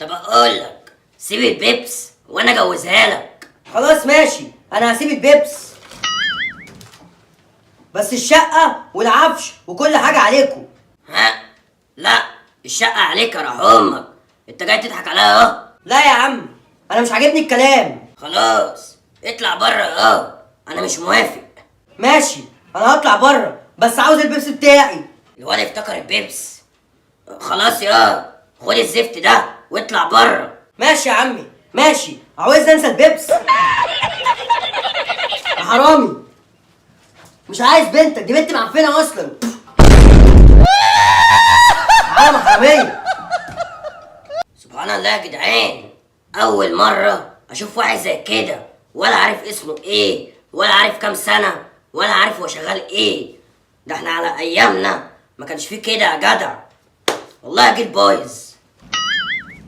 طب اقول لك سيب البيبس وانا اجوزها لك. خلاص ماشي، انا هسيب البيبس، بس الشقة والعفش وكل حاجة عليكم. ها؟ لا، الشقة عليك يا راح امك، انت جاي تضحك عليا اهو. لا يا عم، انا مش عاجبني الكلام. خلاص اطلع بره اهو، انا مش موافق. ماشي، انا هطلع بره بس عاوز البيبس بتاعي. الواد افتكر البيبس. خلاص يا خد الزفت ده واطلع بره. ماشي يا عمي ماشي، عاوز انسى البيبس يا حرامي. مش عايز بنتك دي، بنت معفنه اصلا. عالم حراميه. سبحان الله يا جدعان، اول مره اشوف واحد زي كده، ولا عارف اسمه ايه ولا عارف كام سنه ولا عارف هو شغال ايه. ده احنا على ايامنا ما كانش فيه كده يا جدع، والله يا جيل بايظ.